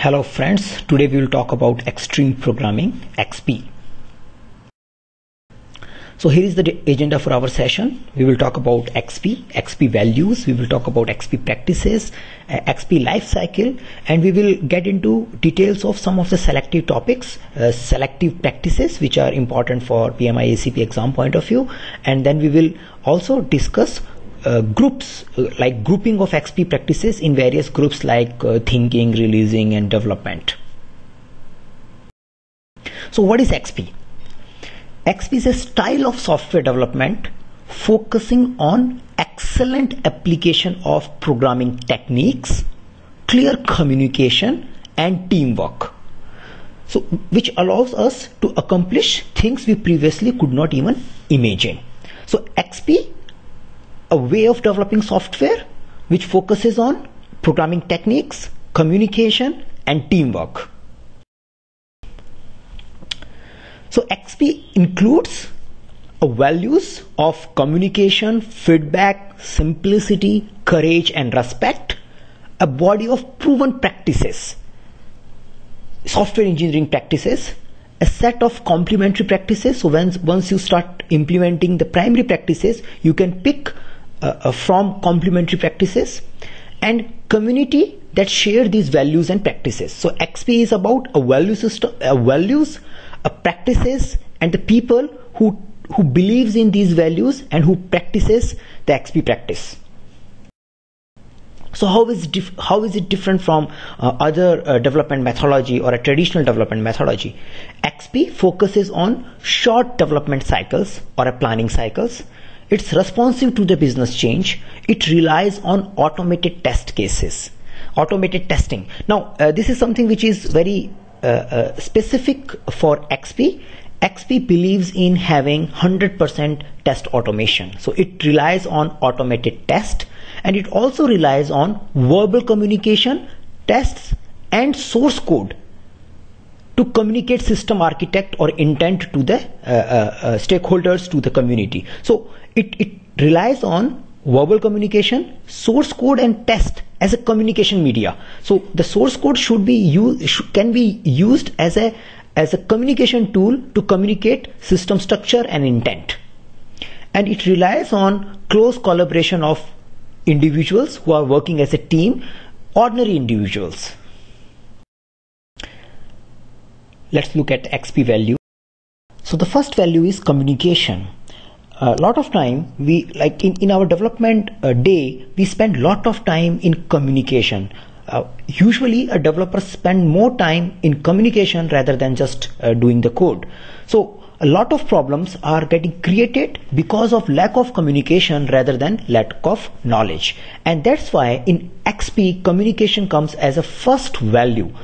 Hello friends, today we will talk about extreme programming, XP. So here is the agenda for our session. We will talk about XP values, we will talk about XP practices, XP life cycle, and we will get into details of some of the selective topics, selective practices which are important for PMI ACP exam point of view, and then we will also discuss groups, like grouping of XP practices in various groups like thinking, releasing and development. So what is XP? XP is a style of software development focusing on excellent application of programming techniques, clear communication and teamwork, so which allows us to accomplish things we previously could not even imagine. So XP, a way of developing software which focuses on programming techniques, communication and teamwork. So XP includes values of communication, feedback, simplicity, courage and respect, a body of proven practices, software engineering practices, a set of complementary practices. So once you start implementing the primary practices, you can pick from complementary practices, and community that share these values and practices. So XP is about a value system, values, practices, and the people who believes in these values and who practices the XP practice. So how is it different from other development methodology or a traditional development methodology? XP focuses on short development cycles or a planning cycles. It's responsive to the business change. It relies on automated test cases, automated testing. Now, this is something which is very specific for XP. XP believes in having 100% test automation. So it relies on automated test, and it also relies on verbal communication, tests and source code to communicate system architect or intent to the stakeholders, to the community. So it relies on verbal communication, source code and test as a communication media. So the source code can be used as a communication tool to communicate system structure and intent. And it relies on close collaboration of individuals who are working as a team, ordinary individuals. Let's look at XP value. So the first value is communication. A lot of time we, like in our development day, we spend a lot of time in communication. Usually a developer spend more time in communication rather than just doing the code. So a lot of problems are getting created because of lack of communication rather than lack of knowledge. And that's why in XP, communication comes as a first value.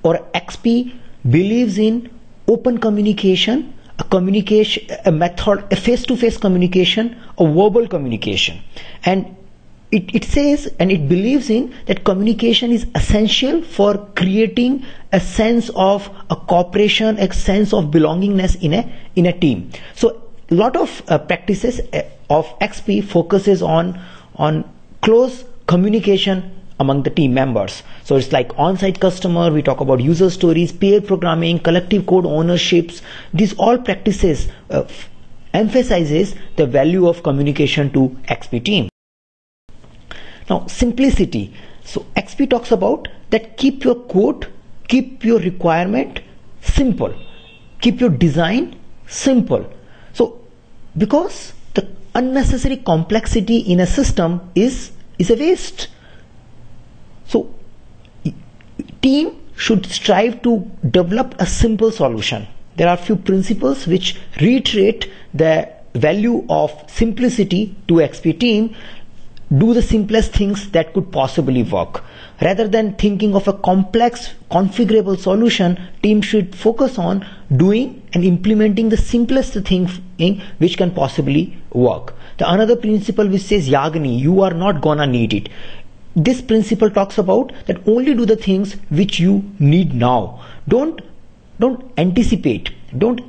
XP believes in open communication, a method, a face-to-face communication, a verbal communication, and it says and it believes in that communication is essential for creating a sense of a cooperation, a sense of belongingness in a team. So a lot of practices of XP focuses on close communication among the team members. So it's like on-site customer, we talk about user stories, pair programming, collective code ownerships. These all practices emphasizes the value of communication to XP team. Now simplicity. So XP talks about that keep your code, keep your requirement simple, keep your design simple. So because the unnecessary complexity in a system is a waste. So team should strive to develop a simple solution. There are few principles which reiterate the value of simplicity to XP team. Do the simplest things that could possibly work. Rather than thinking of a complex configurable solution, team should focus on doing and implementing the simplest thing which can possibly work. The another principle which says Yagni, you are not gonna need it. This principle talks about that only do the things which you need now. Don't anticipate. Don't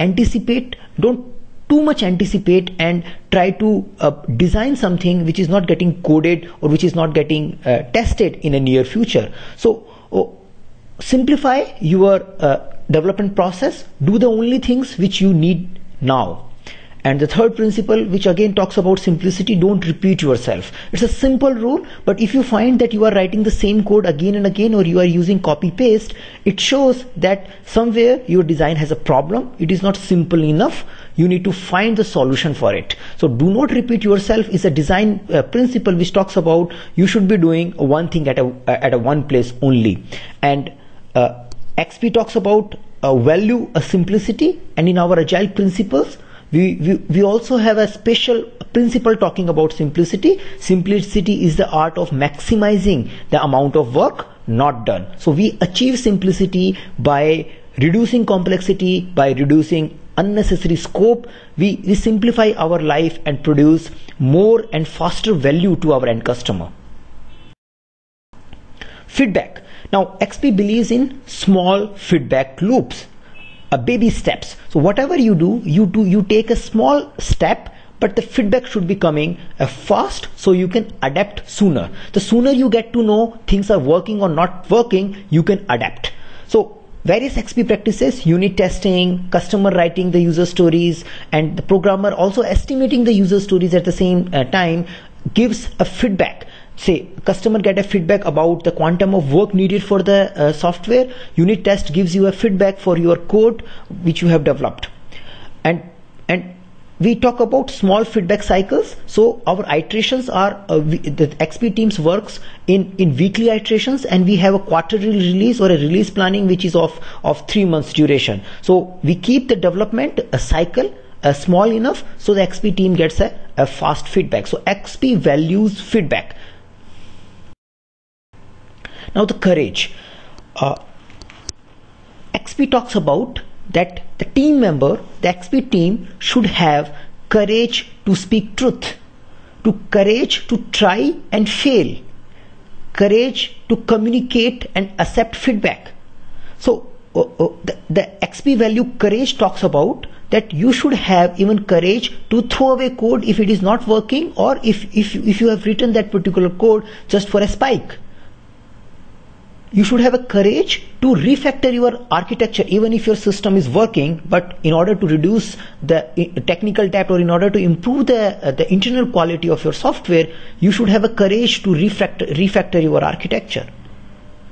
too much anticipate and try to design something which is not getting coded or which is not getting tested in a near future. So simplify your development process. Do the only things which you need now. And the third principle, which again talks about simplicity, don't repeat yourself. It's a simple rule, but if you find that you are writing the same code again and again, or you are using copy paste, it shows that somewhere your design has a problem. It is not simple enough. You need to find the solution for it. So do not repeat yourself is a design principle which talks about you should be doing one thing at a one place only. And XP talks about value a simplicity, and in our agile principles we also have a special principle talking about simplicity. Simplicity is the art of maximizing the amount of work not done. So we achieve simplicity by reducing complexity, by reducing unnecessary scope. We simplify our life and produce more and faster value to our end customer. Feedback. Now XP believes in small feedback loops, baby steps. So whatever you do, you take a small step, but the feedback should be coming fast so you can adapt sooner. The sooner you get to know things are working or not working, you can adapt. So various XP practices, unit testing, customer writing the user stories, and the programmer also estimating the user stories at the same time gives a feedback. Say customer get a feedback about the quantum of work needed for the software. Unit test gives you a feedback for your code which you have developed. And we talk about small feedback cycles. So our iterations are the XP teams works in weekly iterations, and we have a quarterly release or a release planning which is of 3 months duration. So we keep the development a cycle small enough so the XP team gets a fast feedback. So XP values feedback. Now the courage. XP talks about that the team member, the XP team should have courage to speak truth, to courage to try and fail, courage to communicate and accept feedback. So the XP value courage talks about that you should have even courage to throw away code if it is not working, or if you have written that particular code just for a spike. You should have a courage to refactor your architecture even if your system is working, but in order to reduce the technical debt or in order to improve the internal quality of your software, you should have a courage to refactor your architecture.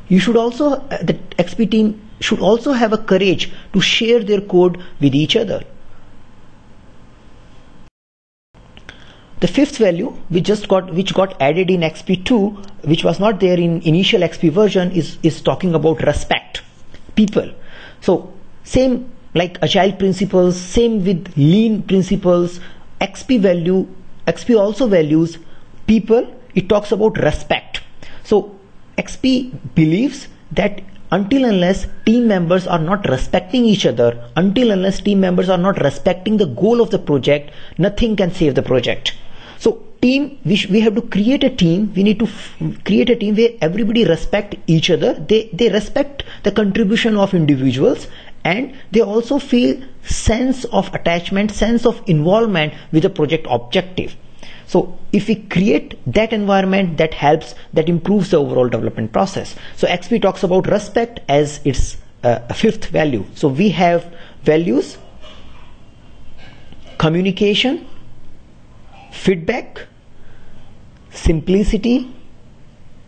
You should also, the XP team should also have a courage to share their code with each other. The fifth value which got added in XP2, which was not there in initial XP version, is talking about respect, people. So same like agile principles, same with lean principles, XP also values people. It talks about respect. So XP believes that until unless team members are not respecting each other, until unless team members are not respecting the goal of the project, nothing can save the project. So team, we have to create a team. We need to create a team where everybody respect each other. They respect the contribution of individuals, and they also feel sense of attachment, sense of involvement with the project objective. So if we create that environment, that helps, that improves the overall development process. So XP talks about respect as its fifth value. So we have values: communication, feedback, simplicity,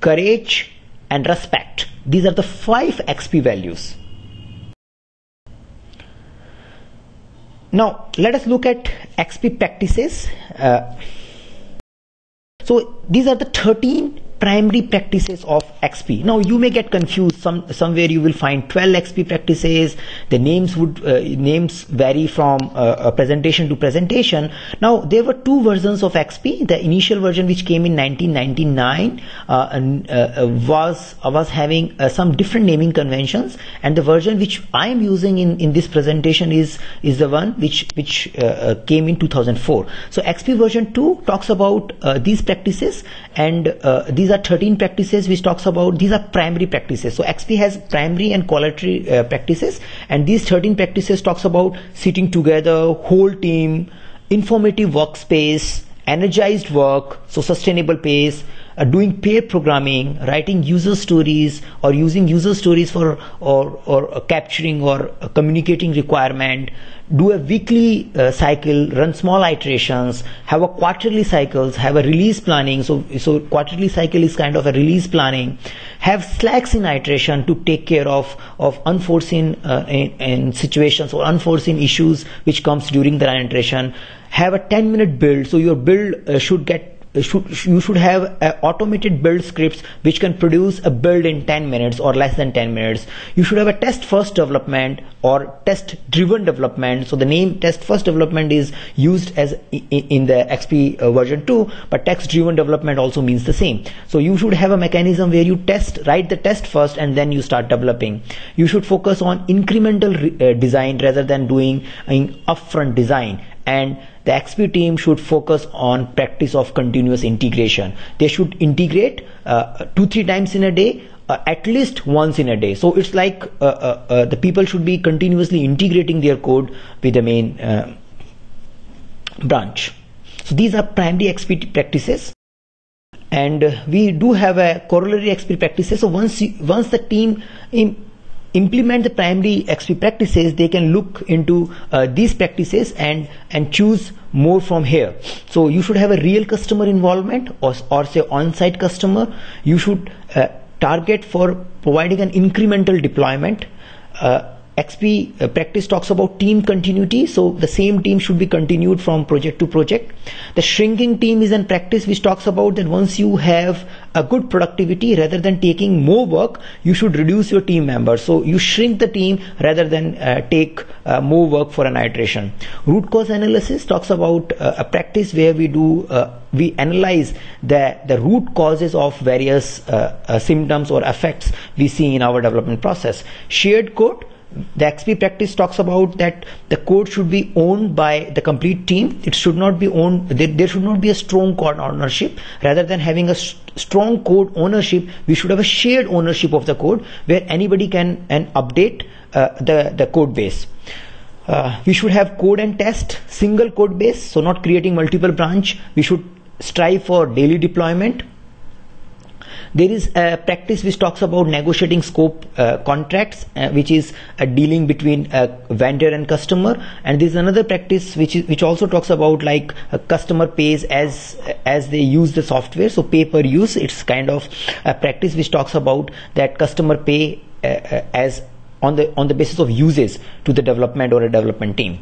courage, and respect. These are the 5 XP values. Now let us look at XP practices. So these are the 13 primary practices of XP. Now you may get confused. Somewhere you will find 12 XP practices. The names vary from presentation to presentation. Now there were 2 versions of XP. The initial version, which came in 1999, was having some different naming conventions, and the version which I am using in this presentation is the one which came in 2004. So XP version 2 talks about these practices, and these are 13 practices which talks about, these are primary practices. So XP has primary and quality practices, and these 13 practices talks about sitting together, whole team, informative workspace, energized work, so sustainable pace, doing pair programming, writing user stories, or using user stories for or capturing or communicating requirement, do a weekly cycle, run small iterations, have a quarterly cycles, have a release planning. So quarterly cycle is kind of a release planning. Have slacks in iteration to take care of unforeseen in situations or unforeseen issues which comes during the iteration. Have a 10-minute build. So your build you should have automated build scripts which can produce a build in 10 minutes or less than 10 minutes. You should have a test first development or test driven development. So the name test first development is used as in the XP version 2, but test driven development also means the same. So you should have a mechanism where you write the test first and then you start developing. You should focus on incremental design rather than doing upfront design. And the XP team should focus on practice of continuous integration. They should integrate 2-3 times in a day, at least once in a day. So it's like the people should be continuously integrating their code with the main branch. So these are primary XP practices. And we do have a corollary XP practices. So once the team implement the primary XP practices, they can look into these practices and choose more from here. So you should have a real customer involvement or say on-site customer. You should target for providing an incremental deployment. XP practice talks about team continuity, so the same team should be continued from project to project. The shrinking team is a practice which talks about that once you have a good productivity, rather than taking more work, you should reduce your team members. So you shrink the team rather than take more work for an iteration. Root cause analysis talks about a practice where we analyze the root causes of various symptoms or effects we see in our development process. Shared code, the XP practice talks about that the code should be owned by the complete team. It should not be owned, there should not be a strong code ownership. Rather than having a strong code ownership, we should have a shared ownership of the code where anybody can update the code base. We should have code and test single code base, so not creating multiple branch. We should strive for daily deployment. There is a practice which talks about negotiating scope contracts, which is a dealing between vendor and customer. And there is another practice which also talks about like a customer pays as they use the software. So pay per use. It's kind of a practice which talks about that customer pay as on the basis of uses to the development or a development team.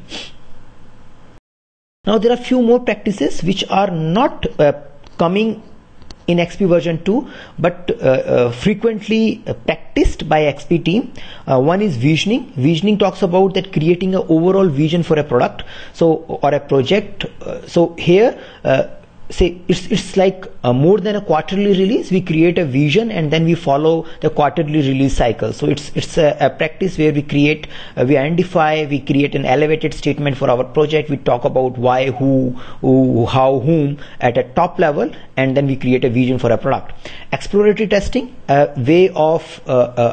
Now there are few more practices which are not coming in XP version 2 but frequently practiced by XP team. One is visioning. Visioning talks about that creating an overall vision for a product or a project. So here say it's like more than a quarterly release. We create a vision and then we follow the quarterly release cycle. So it's a practice where we identify, we create an elevated statement for our project. We talk about why, who, how, whom at a top level, and then we create a vision for a product. Exploratory testing, a way of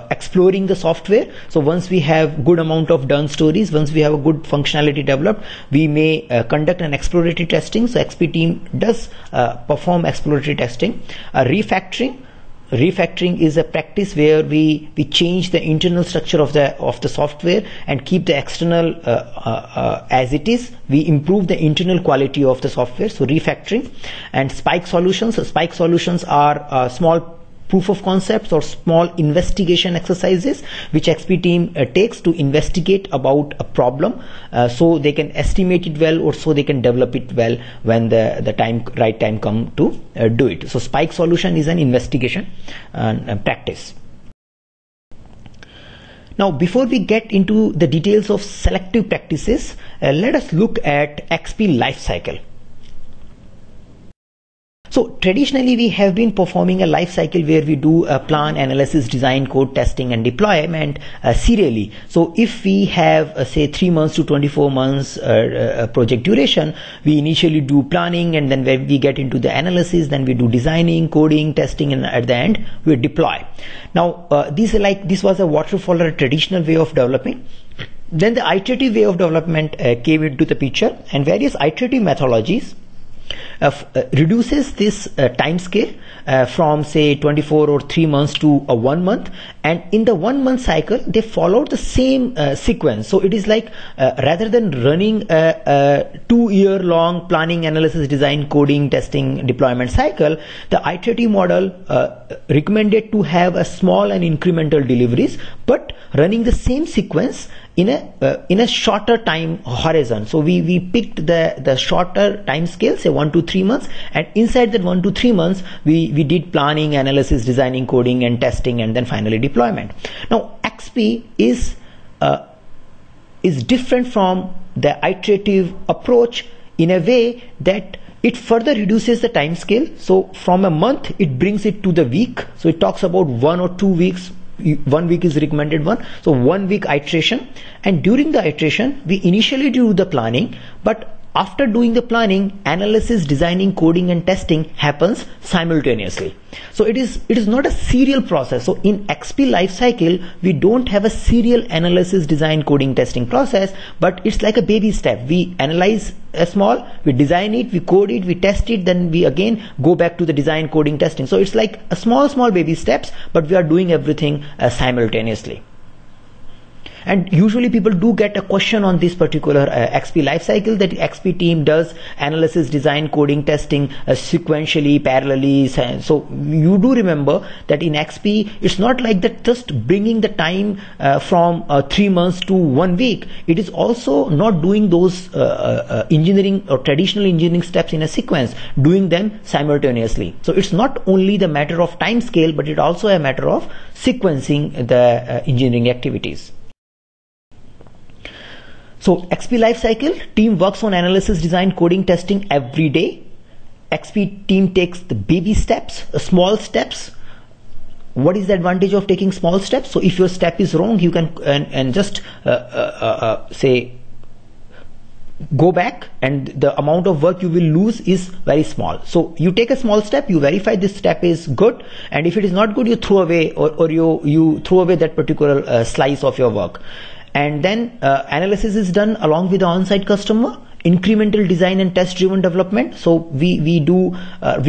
exploring the software. So once we have good amount of done stories, once we have a good functionality developed, we may conduct an exploratory testing. So XP team does perform exploratory testing. Refactoring is a practice where we change the internal structure of the software and keep the external as it is. We improve the internal quality of the software. So refactoring. And spike solutions. So spike solutions are small proof of concepts or small investigation exercises which XP team takes to investigate about a problem, so they can estimate it well or so they can develop it well when the right time come to do it. So spike solution is an investigation practice. Now before we get into the details of selective practices, let us look at XP lifecycle. So traditionally we have been performing a life cycle where we do a plan, analysis, design, code, testing and deployment serially. So if we have say 3 months to 24 months project duration, we initially do planning, and then when we get into the analysis, then we do designing, coding, testing, and at the end we deploy. Now this was a waterfall or a traditional way of developing. Then the iterative way of development came into the picture, and various iterative methodologies reduces this time scale from say 24 or 3 months to 1 month, and in the 1 month cycle they follow the same sequence. So it is like rather than running a 2-year long planning, analysis, design, coding, testing, deployment cycle, the iterative model recommended to have a small and incremental deliveries, but running the same sequence in a shorter time horizon. So we picked the shorter time scale, say 1 to 3 months, and inside that 1 to 3 months we did planning, analysis, designing, coding and testing, and then finally deployment. Now XP is different from the iterative approach in a way that it further reduces the time scale. So from a month it brings it to the week. So it talks about 1 or 2 weeks. 1 week is recommended one. So 1 week iteration, and during the iteration we initially do the planning, but after doing the planning, analysis, designing, coding and testing happens simultaneously. So it is not a serial process. So in XP lifecycle we don't have a serial analysis, design, coding, testing process, but it's like a baby step. We analyze a small, we design it, we code it, we test it, then we again go back to the design, coding, testing. So it's like a small baby steps, but we are doing everything simultaneously. And usually people do get a question on this particular XP lifecycle, that XP team does analysis, design, coding, testing sequentially, parallelly. So you do remember that in XP it's not like that just bringing the time from 3 months to 1 week. It is also not doing those engineering or traditional engineering steps in a sequence, doing them simultaneously. So it's not only the matter of time scale, but it also a matter of sequencing the engineering activities. So XP lifecycle, team works on analysis, design, coding, testing every day. XP team takes the baby steps, small steps. What is the advantage of taking small steps? So if your step is wrong, you can and just say go back, and the amount of work you will lose is very small. So you take a small step, you verify this step is good, and if it is not good, you throw away or you throw away that particular slice of your work. And then analysis is done along with the on-site customer. Incremental design and test driven development. So we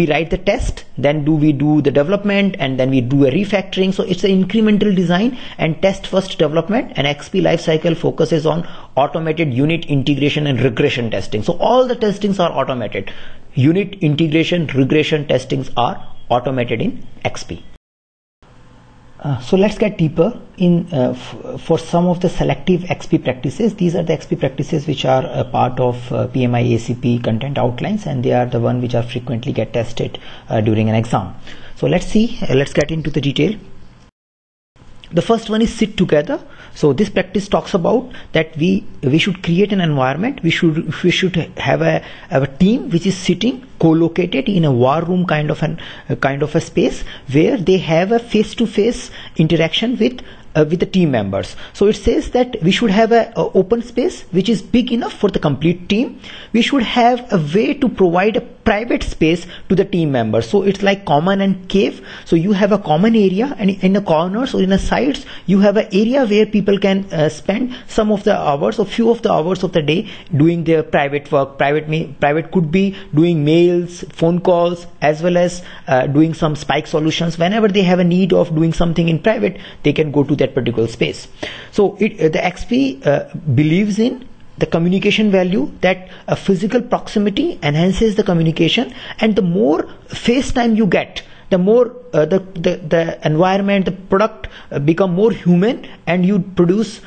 write the test, then we do the development, and then we do a refactoring. So it's an incremental design and test first development, and XP lifecycle focuses on automated unit integration and regression testing. So all the testings are automated. Unit integration, regression testings are automated in XP. So let's get deeper in for some of the selective XP practices. These are the XP practices which are a part of PMI ACP content outlines, and they are the one which are frequently get tested during an exam. So let's get into the detail. The first one is sit together. So this practice talks about that we should create an environment. We should have a team which is sitting co-located in a war room kind of a space where they have a face-to-face interaction with the team members. So it says that we should have a open space which is big enough for the complete team. We should have a way to provide a private space to the team members. So it's like common and cave. So you have a common area, and in the corners or in the sides you have an area where people can spend some of the hours or few of the hours of the day doing their private work. Private could be doing mails, phone calls, as well as doing some spike solutions. Whenever they have a need of doing something in private, they can go to that particular space. So the XP believes in the communication value, that a physical proximity enhances the communication, and the more face time you get, the more the environment, the product become more human, and you produce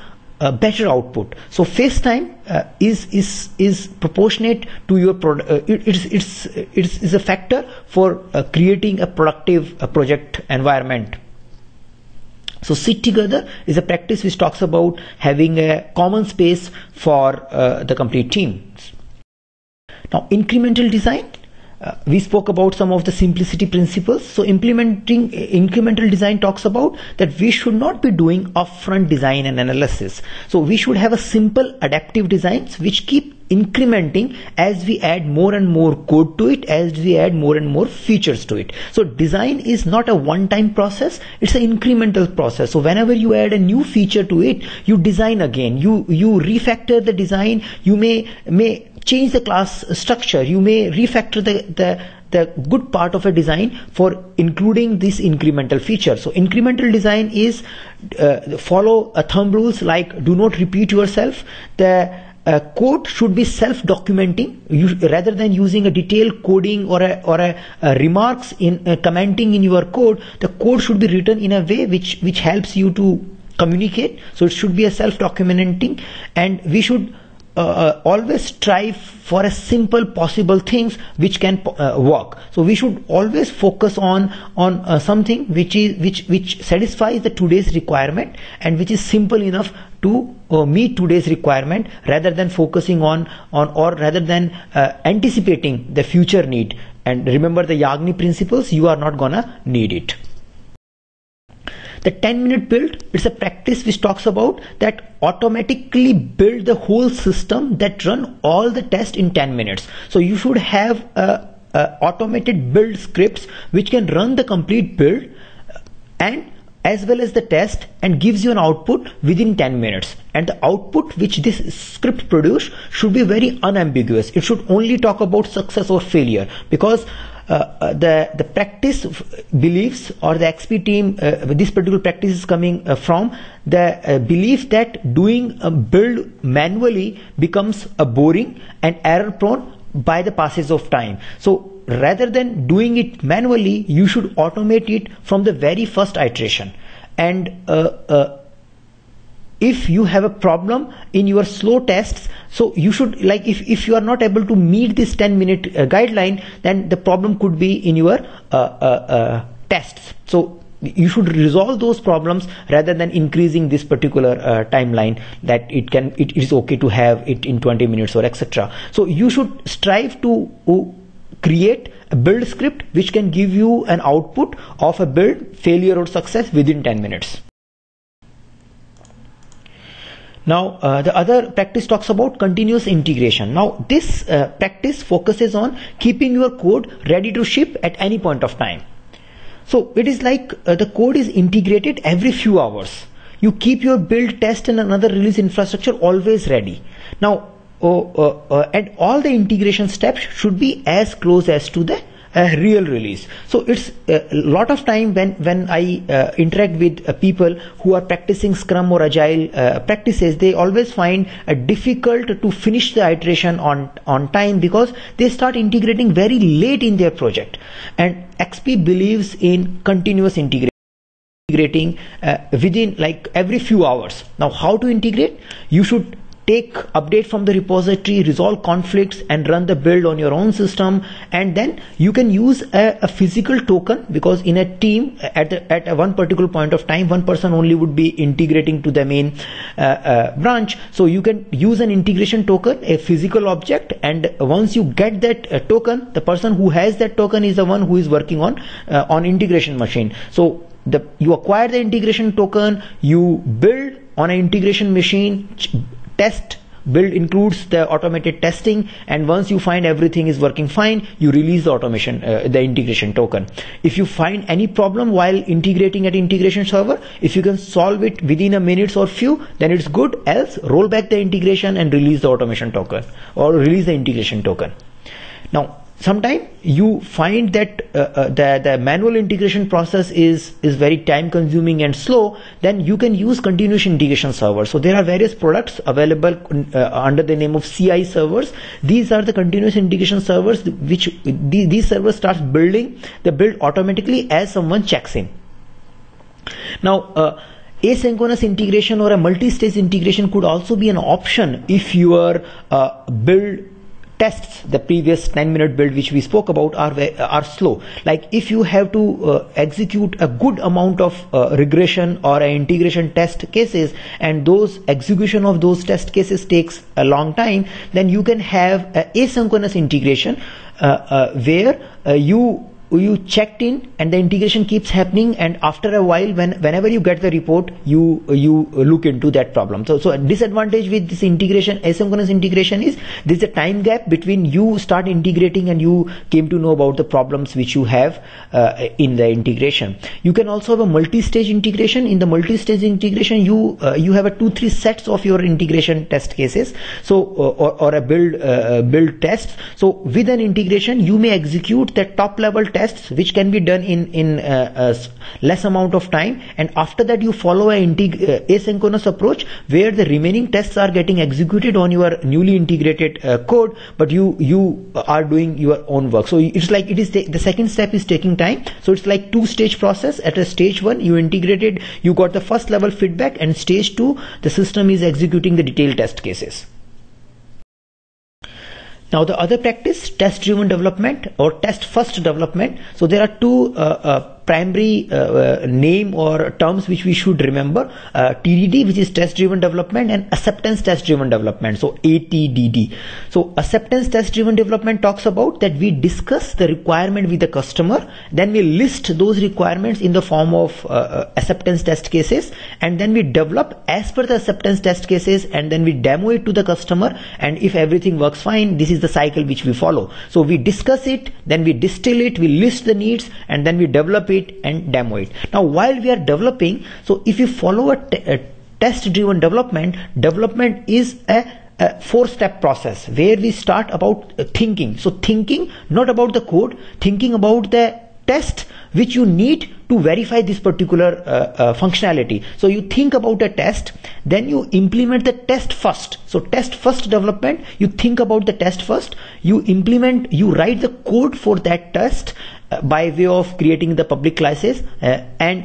better output. So face time is proportionate to your product. It's a factor for creating a productive project environment. So sit together is a practice which talks about having a common space for the complete team. Now incremental design, we spoke about some of the simplicity principles. So implementing incremental design talks about that we should not be doing upfront design and analysis. So we should have a simple adaptive designs which keep incrementing as we add more and more code to it, as we add more and more features to it. So design is not a one-time process, it's an incremental process. So whenever you add a new feature to it, you design again, you refactor the design, you may change the class structure. You may refactor the good part of a design for including this incremental feature. So incremental design is follow thumb rules like do not repeat yourself. The code should be self-documenting rather than using a detailed coding or a remarks in commenting in your code. The code should be written in a way which helps you to communicate. So it should be a self-documenting, and we should always strive for a simple possible things which can work. So we should always focus on something which satisfies the today's requirement and which is simple enough to meet today's requirement, rather than focusing on or rather than anticipating the future need. And remember the Yagni principles, you are not gonna need it. The 10-minute build, it's a practice which talks about that automatically build the whole system that run all the tests in 10 minutes. So you should have automated build scripts which can run the complete build and as well as the test, and gives you an output within 10 minutes. And the output which this script produce should be very unambiguous. It should only talk about success or failure, because the practice beliefs, or the XP team, this particular practice is coming from the belief that doing a build manually becomes boring and error prone by the passage of time. So rather than doing it manually, you should automate it from the very first iteration. And if you have a problem in your slow tests, so you should, like, if you are not able to meet this 10-minute guideline, then the problem could be in your tests. So you should resolve those problems rather than increasing this particular timeline, that it is okay to have it in 20 minutes or etc. So you should strive to create a build script which can give you an output of a build, failure or success within 10 minutes. Now the other practice talks about continuous integration. Now this practice focuses on keeping your code ready to ship at any point of time. So it is like the code is integrated every few hours. You keep your build, test and another release infrastructure always ready. Now and all the integration steps should be as close as to the real release. So it's a lot of time when I interact with people who are practicing Scrum or Agile practices, they always find difficult to finish the iteration on time, because they start integrating very late in their project. And XP believes in continuous integrating within like every few hours. Now how to integrate? You should take update from the repository, resolve conflicts and run the build on your own system. And then you can use a physical token, because in a team at one particular point of time, one person only would be integrating to the main branch. So you can use an integration token, a physical object, and once you get that token, the person who has that token is the one who is working on integration machine. So you acquire the integration token, you build on an integration machine, test. Build includes the automated testing, and once you find everything is working fine, you release the automation, the integration token. If you find any problem while integrating at integration server, if you can solve it within a minute or few, then it's good. Else roll back the integration and release the automation token, or release the integration token. Now sometimes you find that the manual integration process is very time consuming and slow, then you can use continuous integration server. So there are various products available under the name of CI servers. These are the continuous integration servers which these servers starts building the build automatically as someone checks in. Now asynchronous integration or a multi-stage integration could also be an option if your build tests, the previous 10-minute build which we spoke about, are slow. Like if you have to execute a good amount of regression or integration test cases, and those execution of those test cases takes a long time, then you can have asynchronous integration where you you checked in and the integration keeps happening, and after a while whenever you get the report, you look into that problem. So a disadvantage with this integration, asynchronous integration, is there's a time gap between you start integrating and you came to know about the problems which you have in the integration. You can also have a multi-stage integration. In the multi-stage integration, you have a 2-3 sets of your integration test cases, so or a build test. So with an integration, you may execute the top level tests which can be done in less amount of time, and after that you follow a asynchronous approach where the remaining tests are getting executed on your newly integrated code, but you are doing your own work. So it's like the second step is taking time. So it's like 2-stage process. At a stage 1, you integrated, you got the first level feedback, and stage 2, the system is executing the detailed test cases. Now the other practice, test driven development or test first development. So there are two primary name or terms which we should remember, TDD, which is test driven development, and acceptance test driven development, so ATDD. So acceptance test driven development talks about that we discuss the requirement with the customer, then we list those requirements in the form of acceptance test cases, and then we develop as per the acceptance test cases, and then we demo it to the customer, and if everything works fine, this is the cycle which we follow. So we discuss it, then we distill it, we list the needs, and then we develop it and demo it. Now while we are developing, so if you follow a test driven development is a 4-step process where we start about thinking. So thinking not about the code, thinking about the test which you need to verify this particular functionality. So you think about a test, then you implement the test first. So test first development, you think about the test first, you implement, you write the code for that test by way of creating the public classes, and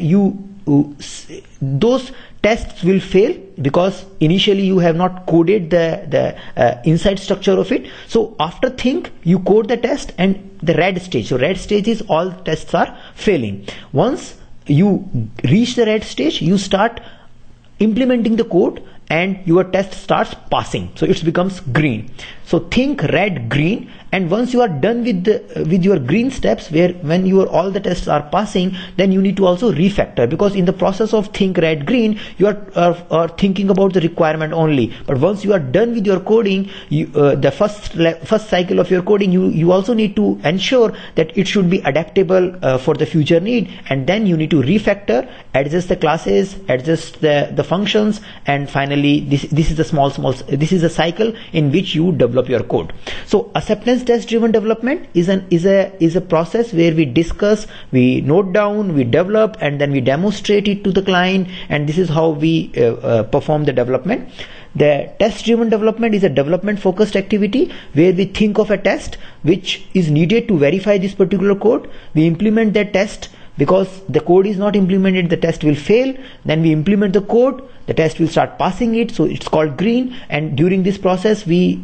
those tests will fail because initially you have not coded the inside structure of it. So after think, you code the test and the red stage. So red stage is all tests are failing. Once you reach the red stage, you start implementing the code and your test starts passing. So it becomes green. So think red, green, and once you are done with your green steps, where when all the tests are passing, then you need to also refactor, because in the process of think red, green, you are thinking about the requirement only. But once you are done with your coding, the first cycle of your coding, you also need to ensure that it should be adaptable for the future need, and then you need to refactor, adjust the classes, adjust the functions, and finally this is the this is a cycle in which you develop your code. So acceptance test driven development is a process where we discuss, we note down, we develop, and then we demonstrate it to the client, and this is how we perform the development. The test driven development is a development focused activity where we think of a test which is needed to verify this particular code. We implement that test. Because the code is not implemented, the test will fail. Then we implement the code, the test will start passing it, so it's called green. And during this process, we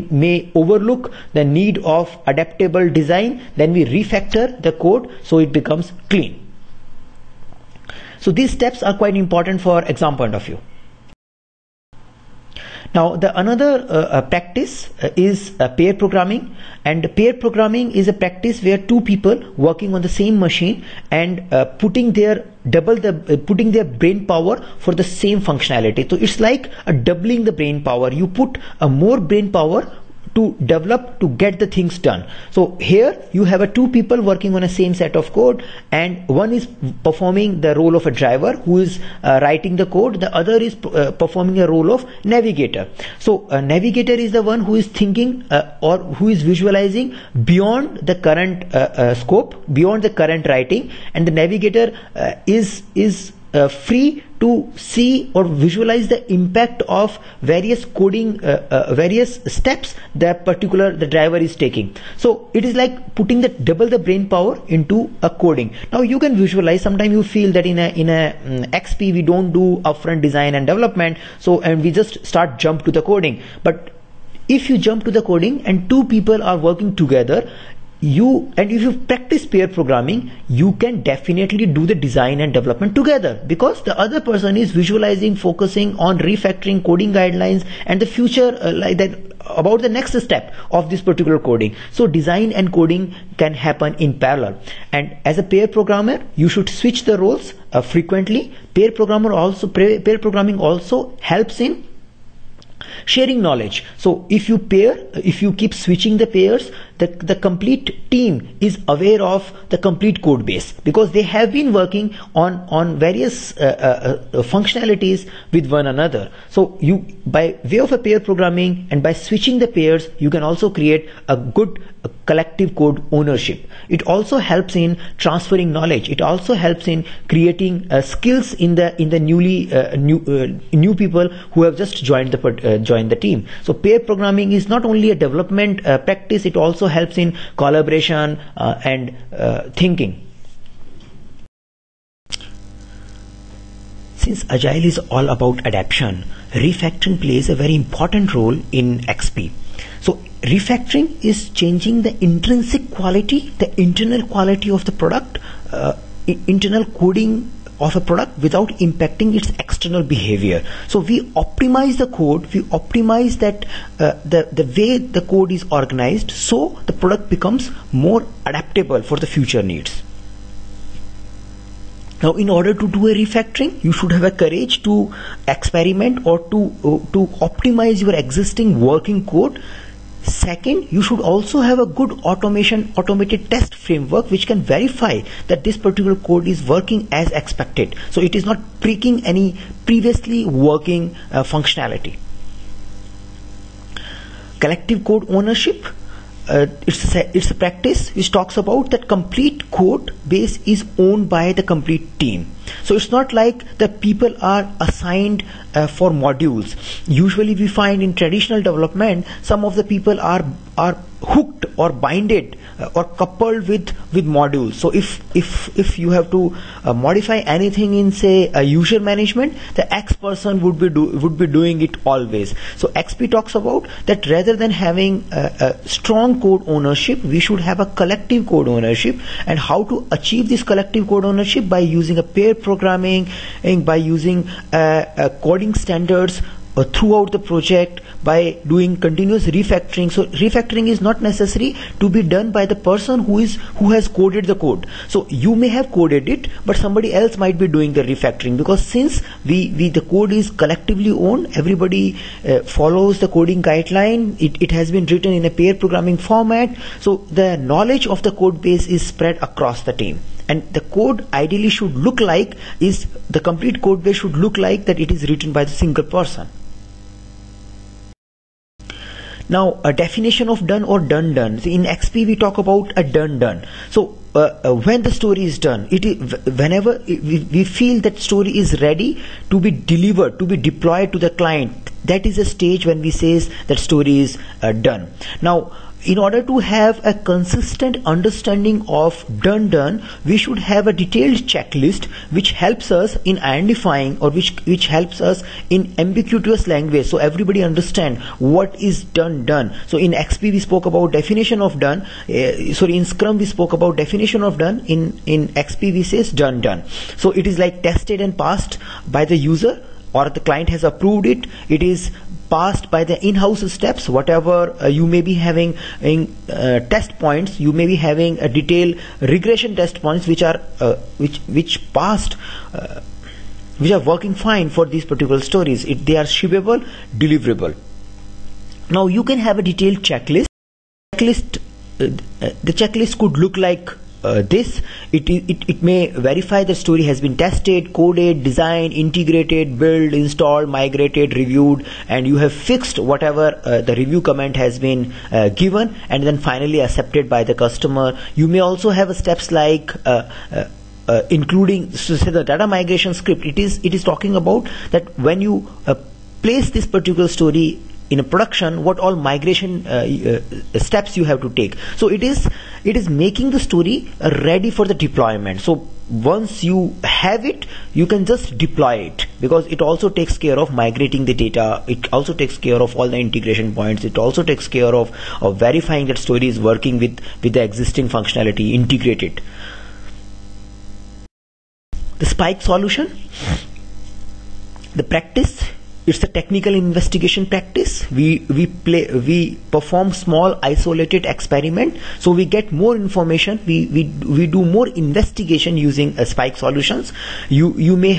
may overlook the need of adaptable design. Then we refactor the code so it becomes clean. So these steps are quite important for exam point of view. Now the another practice is pair programming, and pair programming is a practice where two people working on the same machine and putting their brain power for the same functionality. So it's like doubling the brain power. You put more brain power to develop, to get the things done. So here you have two people working on a same set of code, and one is performing the role of a driver who is writing the code, the other is performing a role of navigator. So a navigator is the one who is thinking or who is visualizing beyond the current scope, beyond the current writing, and the navigator is free to see or visualize the impact of various coding, various steps that the driver is taking. So it is like putting double the brain power into a coding. Now you can visualize. Sometimes you feel that in a XP we don't do upfront design and development, and we just jump to the coding. But if you jump to the coding and two people are working together, if you practice pair programming, you can definitely do the design and development together, because the other person is visualizing, focusing on refactoring, coding guidelines, and the future like that about the next step of this particular coding. So design and coding can happen in parallel, and as a pair programmer you should switch the roles frequently. Pair programming also helps in sharing knowledge. So if you keep switching the pairs, the complete team is aware of the complete code base, because they have been working on various functionalities with one another. So you, by way of a pair programming and by switching the pairs, you can also create a good collective code ownership. It also helps in transferring knowledge. It also helps in creating skills in the new people who have just joined the team. So pair programming is not only a development practice, it also helps in collaboration and thinking. Since Agile is all about adaptation, refactoring plays a very important role in XP. So refactoring is changing the intrinsic quality, the internal quality of the product, internal coding of a product without impacting its external behavior. So we optimize the code, we optimize that the way the code is organized, so the product becomes more adaptable for the future needs. Now, in order to do a refactoring, you should have a courage to experiment or to optimize your existing working code. Second, you should also have a good automated test framework which can verify that this particular code is working as expected. So it is not breaking any previously working functionality. Collective code ownership. It's a practice which talks about that complete code base is owned by the complete team. So it's not like the people are assigned for modules. Usually we find in traditional development, some of the people are hooked or binded or coupled with modules. So if you have to modify anything in, say, a user management, the X person would be doing it always. So XP talks about that rather than having a strong code ownership, we should have a collective code ownership. And how to achieve this collective code ownership? By using a pair programming, and by using coding standards throughout the project, by doing continuous refactoring. So refactoring is not necessary to be done by the person who has coded the code. So you may have coded it, but somebody else might be doing the refactoring, because since the code is collectively owned, everybody follows the coding guideline. It has been written in a pair programming format, so the knowledge of the code base is spread across the team. And the code ideally should look like, the complete code base should look like that it is written by the single person. Now, a definition of done or done. So in XP we talk about a done. So when the story is done, whenever we feel that story is ready to be delivered, to be deployed to the client, that is a stage when we say that story is done. Now, in order to have a consistent understanding of done, we should have a detailed checklist which helps us in identifying, or which helps us in ambiguous language, so everybody understand what is done. So in XP we spoke about definition of done. In Scrum we spoke about definition of done. In XP we says done. So it is like tested and passed by the user, or the client has approved it. It is passed by the in-house steps. Whatever you may be having in test points, you may be having a detailed regression test points which are which passed, which are working fine for these particular stories. They are shippable, deliverable. Now you can have a detailed checklist. The checklist could look like this. It may verify the story has been tested, coded, designed, integrated, built, installed, migrated, reviewed, and you have fixed whatever the review comment has been given, and then finally accepted by the customer. You may also have steps like including, so say, the data migration script. It is talking about that when you place this particular story in a production, what all migration steps you have to take. So it is making the story ready for the deployment. So once you have it, you can just deploy it, because it also takes care of migrating the data. It also takes care of all the integration points. It also takes care of verifying that story is working with the existing functionality integrated. The spike solution, the practice it's a technical investigation practice. We perform small isolated experiment, so we get more information. We do more investigation using spike solutions. You may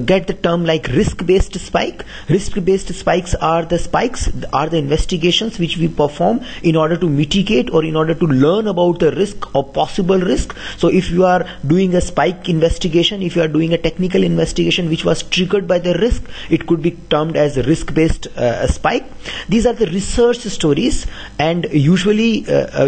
get the term like risk-based spike. Risk-based spikes are the investigations which we perform in order to mitigate or in order to learn about the risk or possible risk. So if you are doing a spike investigation, if you are doing a technical investigation which was triggered by the risk, it could be termed as a risk-based spike. These are the research stories, and usually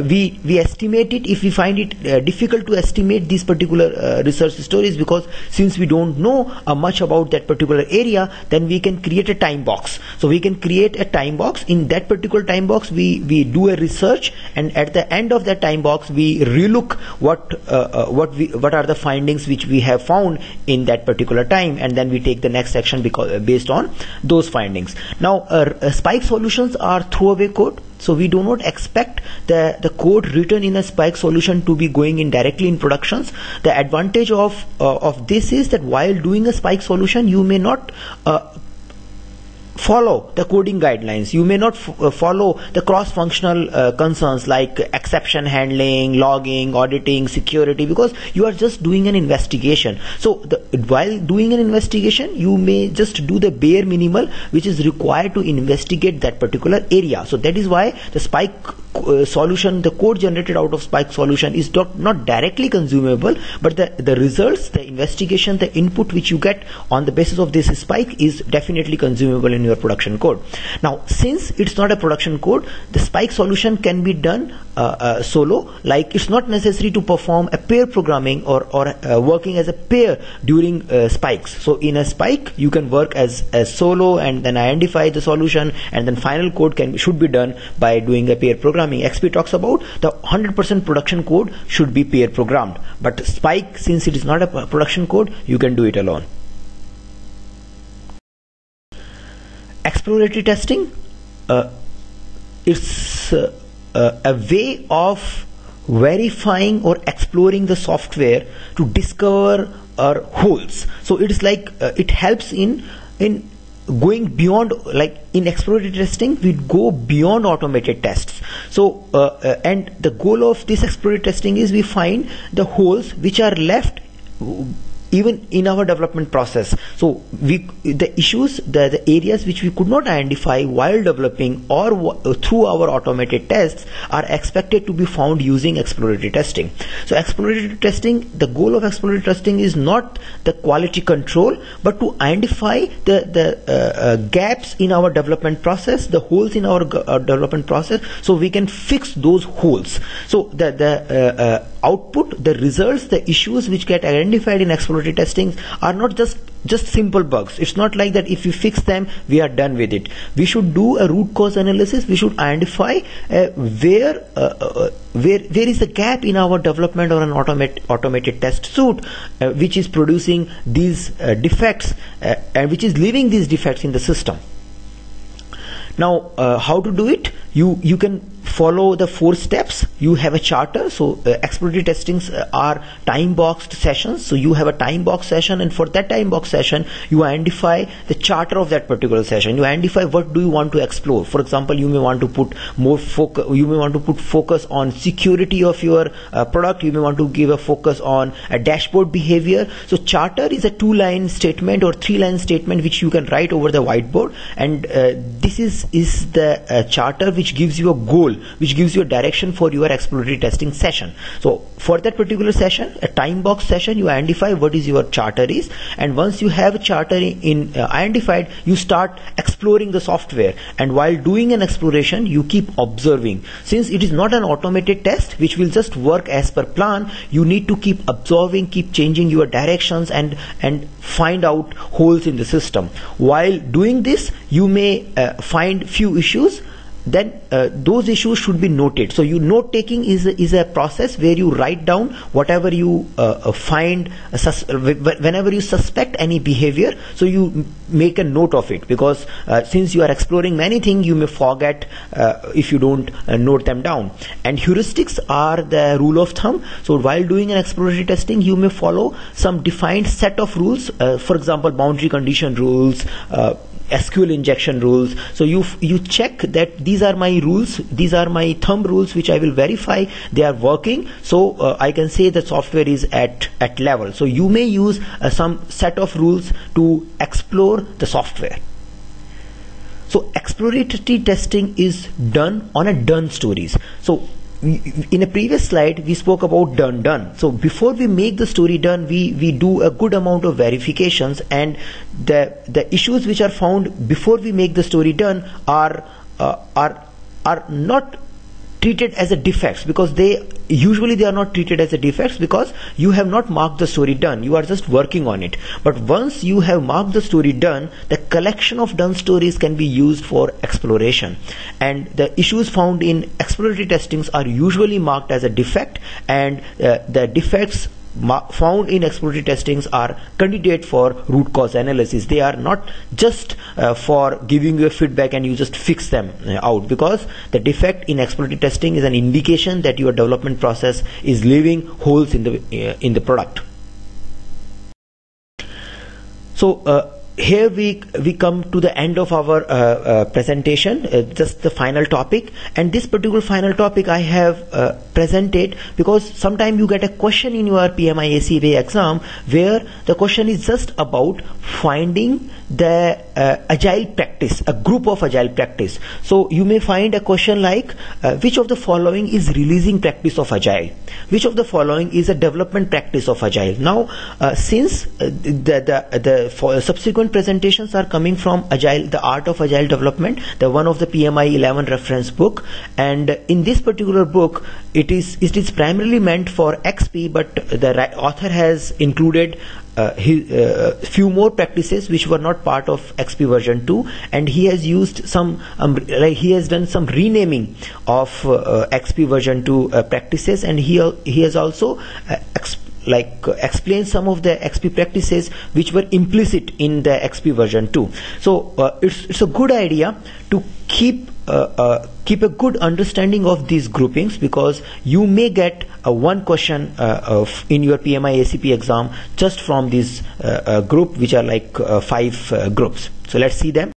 we estimate it if we find it difficult to estimate these particular research stories, because since we don't know much about that particular area, then we can create a time box. So we can create a time box. In that particular time box, we do a research, and at the end of that time box, we relook what are the findings which we have found in that particular time, and then we take the next action based on those findings. Now, spike solutions are throwaway code. So we do not expect the code written in a spike solution to be going in directly in productions. The advantage of this is that while doing a spike solution, you may not follow the coding guidelines. You may not follow the cross-functional concerns like exception handling, logging, auditing, security, because you are just doing an investigation. So while doing an investigation, you may just do the bare minimal which is required to investigate that particular area. So that is why the spike solution, the code generated out of spike solution is not directly consumable, but the results, the investigation, the input which you get on the basis of this spike is definitely consumable in your production code. Now, since it's not a production code, the spike solution can be done solo. Like, it's not necessary to perform a pair programming or working as a pair during spikes. So in a spike, you can work as solo and then identify the solution, and then final code should be done by doing a pair programming. XP talks about the 100% production code should be pair programmed, but spike, since it is not a production code, you can do it alone. Exploratory testing, it's a way of verifying or exploring the software to discover holes. So it is like it helps in going beyond, like in exploratory testing, we go beyond automated tests. So and the goal of this exploratory testing is we find the holes which are left even in our development process. So the issues, the areas which we could not identify while developing or through our automated tests are expected to be found using exploratory testing. So exploratory testing, the goal of exploratory testing is not the quality control, but to identify the gaps in our development process, the holes in our development process, so we can fix those holes. So the output, the results, the issues which get identified in exploratory testing are not just simple bugs. It's not like that if we fix them, we are done with it. We should do a root cause analysis. We should identify where is the gap in our development or an automated test suite which is producing these defects and which is leaving these defects in the system. Now, how to do it? You can follow the 4 steps. You have a charter. So exploratory testings are time boxed sessions. So you have a time box session, and for that time box session, you identify the charter of that particular session. You identify what do you want to explore. For example, you may want to put more focus. You may want to put focus on security of your product. You may want to give a focus on a dashboard behavior. So charter is a 2-line statement or 3-line statement which you can write over the whiteboard, and this is the charter which gives you a goal, which gives you a direction for your exploratory testing session. So for that particular session, a time box session, you identify what is your charter is, and once you have a charter identified, you start exploring the software. And while doing an exploration, you keep observing. Since it is not an automated test which will just work as per plan, you need to keep observing, keep changing your directions and find out holes in the system. While doing this, you may find few issues. Then those issues should be noted. So note taking is a process where you write down whatever you find whenever you suspect any behavior. So you make a note of it, because since you are exploring many things, you may forget if you don't note them down. And heuristics are the rule of thumb. So while doing an exploratory testing, you may follow some defined set of rules. For example, boundary condition rules, SQL injection rules. So you check that these are my rules, these are my thumb rules which I will verify they are working, so I can say the software is at level. So you may use some set of rules to explore the software. So exploratory testing is done on a done stories. So in a previous slide we spoke about done. So before we make the story done, we do a good amount of verifications, and the issues which are found before we make the story done are not treated as a defects, because they are not treated as a defects because you have not marked the story done, you are just working on it. But once you have marked the story done, the collection of done stories can be used for exploration, and the issues found in exploratory testings are usually marked as a defect, and the defects found in exploratory testings are candidate for root cause analysis. They are not just for giving you a feedback and you just fix them out, because the defect in exploratory testing is an indication that your development process is leaving holes in the product. So here we come to the end of our presentation, just the final topic, and this particular final topic I have presented because sometimes you get a question in your PMI ACP exam where the question is just about finding the agile practice, a group of agile practice. So you may find a question like which of the following is releasing practice of agile, which of the following is a development practice of agile. Now since the subsequent presentations are coming from agile, the art of agile development, the one of the PMI 11 reference book, and in this particular book it is primarily meant for XP, but the author has included few more practices which were not part of XP version 2, and he has used some he has done some renaming of XP version 2 practices, and he has also explain some of the XP practices which were implicit in the XP version 2. So it's a good idea to keep a good understanding of these groupings, because you may get one question in your PMI ACP exam just from this group, which are like 5 groups. So let's see them.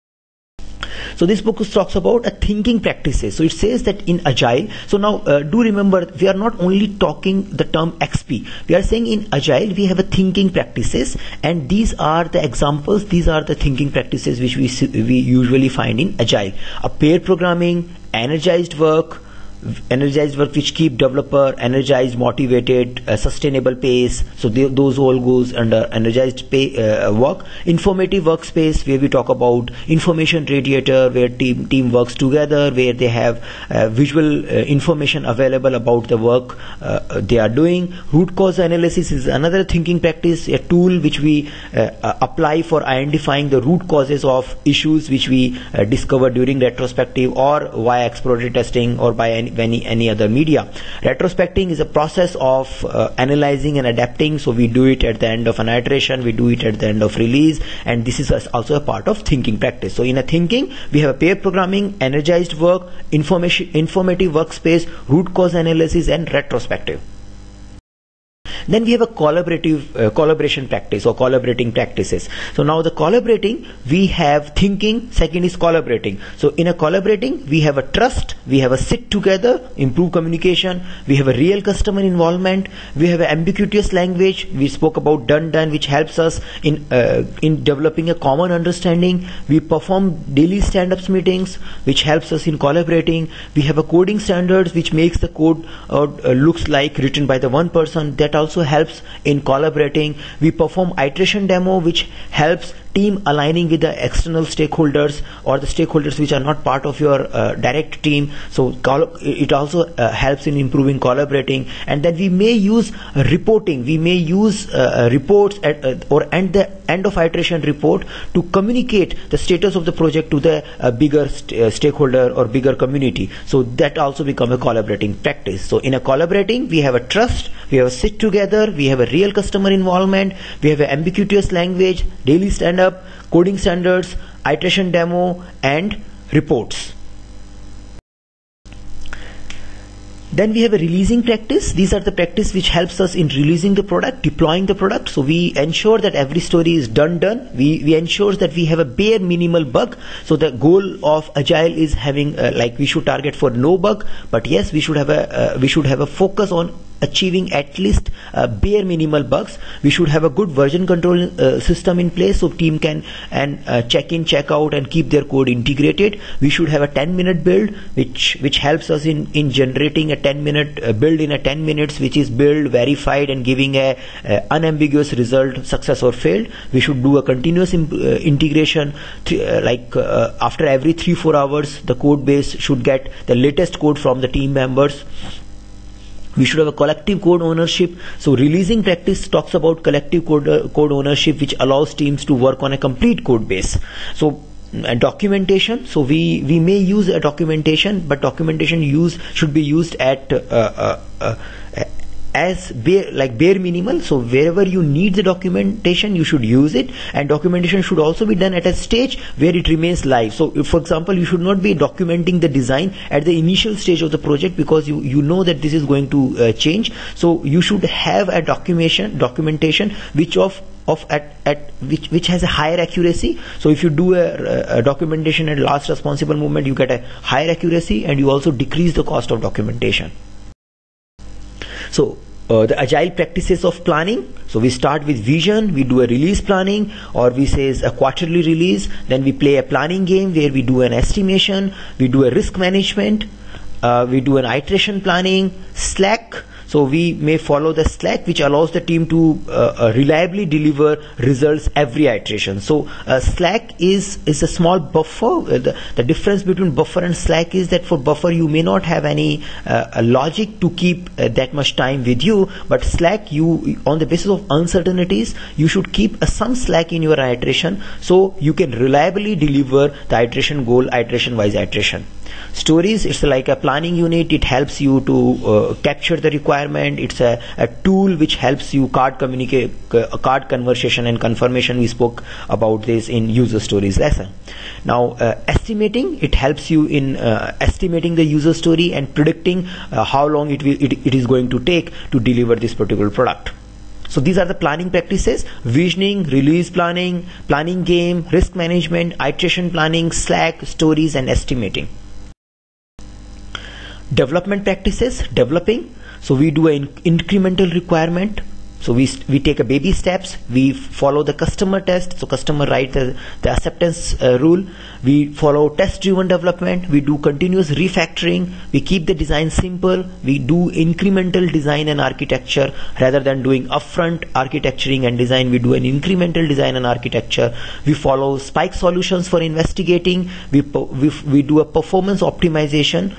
So this book talks about thinking practices. So it says that in agile, so now do remember, we are not only talking the term XP, we are saying in agile we have a thinking practices, and these are the examples, these are the thinking practices which we usually find in agile. A pair programming, energized work which keep developer energized, motivated, sustainable pace. So those all goes under energized work. Informative workspace, where we talk about information radiator, where team works together, where they have visual information available about the work they are doing. Root cause analysis is another thinking practice, a tool which we apply for identifying the root causes of issues which we discover during retrospective or via exploratory testing or by any other media. Retrospecting is a process of analyzing and adapting, so we do it at the end of an iteration, we do it at the end of release, and this is also a part of thinking practice. So in a thinking we have a pair programming, energized work, informative workspace, root cause analysis, and retrospective. Then we have a collaboration practice or collaborating practices. So now the collaborating, we have thinking, second is collaborating. So in a collaborating we have a trust, we have a sit together, improve communication, we have a real customer involvement, we have an ambiguous language, we spoke about done, which helps us in developing a common understanding. We perform daily stand-ups meetings, which helps us in collaborating. We have a coding standards, which makes the code looks like written by the one person, that also helps in collaborating. We perform iteration demo, which helps team aligning with the external stakeholders or the stakeholders which are not part of your direct team. So it also helps in improving collaborating. And then we may use reporting, we may use reports at the end of iteration report to communicate the status of the project to the bigger stakeholder or bigger community. So that also become a collaborating practice. So in a collaborating we have a trust, we have a sit together, we have a real customer involvement, we have an ambiguous language, daily stand-up, coding standards, iteration demo, and reports. Then we have a releasing practice. These are the practice which helps us in releasing the product, deploying the product. So we ensure that every story is done. We ensure that we have a bare minimal bug. So the goal of agile is having like we should target for no bug, but yes, we should have a focus on achieving at least bare minimal bugs. We should have a good version control system in place so team can check in, check out, and keep their code integrated. We should have a 10-minute build which helps us in generating a 10-minute build in a 10 minutes, which is build, verified, and giving a unambiguous result, success or failed. We should do a continuous integration, after every 3-4 hours the code base should get the latest code from the team members. We should have a collective code ownership. So releasing practice talks about collective code ownership, which allows teams to work on a complete code base. So documentation. So we may use a documentation, but documentation should be used at as bare minimal. So wherever you need the documentation, you should use it, and documentation should also be done at a stage where it remains live. So if, for example, you should not be documenting the design at the initial stage of the project, because you know that this is going to change. So you should have a documentation which has a higher accuracy. So if you do a documentation at last responsible moment, you get a higher accuracy, and you also decrease the cost of documentation. So the agile practices of planning. So we start with vision, we do a release planning, or we say a quarterly release. Then we play a planning game where we do an estimation, we do a risk management, we do an iteration planning, Slack. So we may follow the Slack, which allows the team to reliably deliver results every iteration. So Slack is a small buffer. The difference between buffer and Slack is that for buffer you may not have any logic to keep that much time with you, but Slack, you on the basis of uncertainties, you should keep some Slack in your iteration so you can reliably deliver the iteration goal, iteration wise iteration. Stories, it's like a planning unit. It helps you to capture the requirement. It's a tool which helps you card conversation and confirmation. We spoke about this in user stories lesson. Now estimating, it helps you in estimating the user story and predicting how long it is going to take to deliver this particular product. So these are the planning practices: visioning, release planning, planning game, risk management, iteration planning, Slack, stories, and estimating. Development practices, developing. So we do an incremental requirement. So we take a baby steps. We follow the customer test. So customer write the acceptance rule. We follow test driven development. We do continuous refactoring. We keep the design simple. We do incremental design and architecture rather than doing upfront architecturing and design. We do an incremental design and architecture. We follow spike solutions for investigating. We do a performance optimization.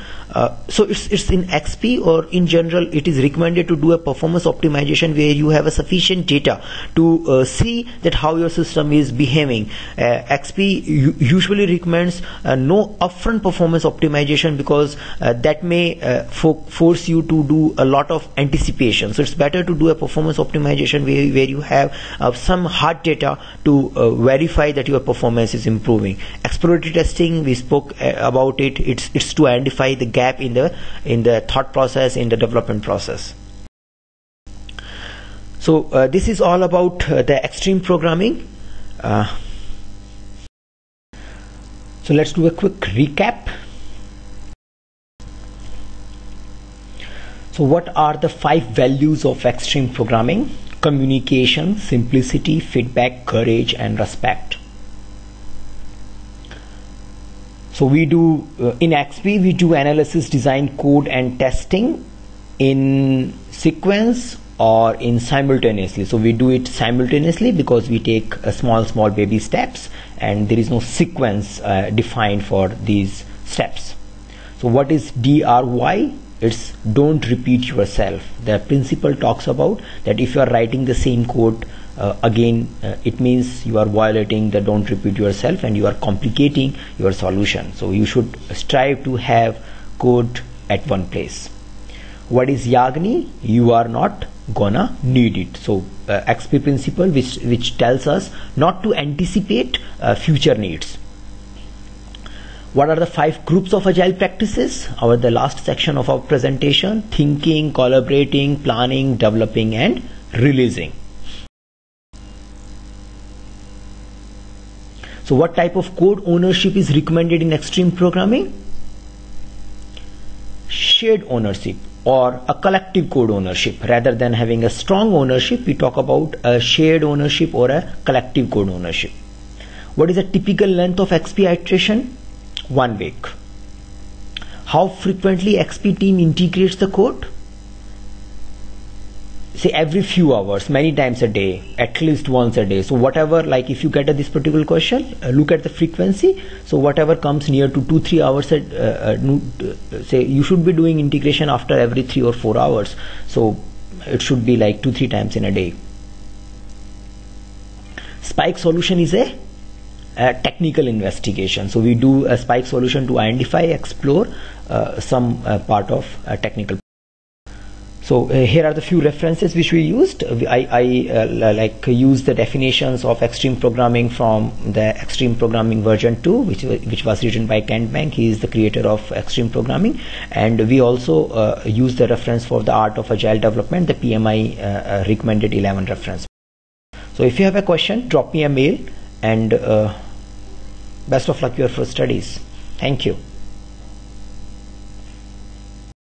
So it's in XP, or in general it is recommended to do a performance optimization where you have a sufficient data to see that how your system is behaving. XP usually recommends no upfront performance optimization, because that may force you to do a lot of anticipation. So it's better to do a performance optimization where you have some hard data to verify that your performance is improving. Exploratory testing, we spoke about it. It's to identify the gap in the thought process, in the development process. So this is all about the extreme programming. So let's do a quick recap. So what are the 5 values of extreme programming? Communication, simplicity, feedback, courage, and respect. So we do in XP we do analysis, design, code, and testing in sequence or in simultaneously. So we do it simultaneously because we take small baby steps, and there is no sequence defined for these steps. So what is DRY? It's don't repeat yourself. The principle talks about that if you are writing the same code again, it means you are violating the don't repeat yourself and you are complicating your solution. So you should strive to have code at one place. What is Yagni? You are not gonna need it. So XP principle which tells us not to anticipate future needs. What are the 5 groups of agile practices? The last section of our presentation: thinking, collaborating, planning, developing, and releasing. So what type of code ownership is recommended in extreme programming? Shared ownership or a collective code ownership. Rather than having a strong ownership, we talk about a shared ownership or a collective code ownership. What is a typical length of XP iteration? 1 week. How frequently XP team integrates the code? Say every few hours, many times a day, at least once a day. So whatever, like if you get this particular question, look at the frequency. So whatever comes near to 2-3 hours, say you should be doing integration after every 3 or 4 hours. So it should be like 2-3 times in a day. Spike solution is a technical investigation. So we do a spike solution to identify, explore some part of technical. So here are the few references which we used. I use the definitions of extreme programming from the Extreme Programming version 2, which was written by Kent Bank. He is the creator of extreme programming, and we also use the reference for the art of agile development, the PMI recommended 11 reference. So if you have a question, drop me a mail, and best of luck your first studies. Thank you.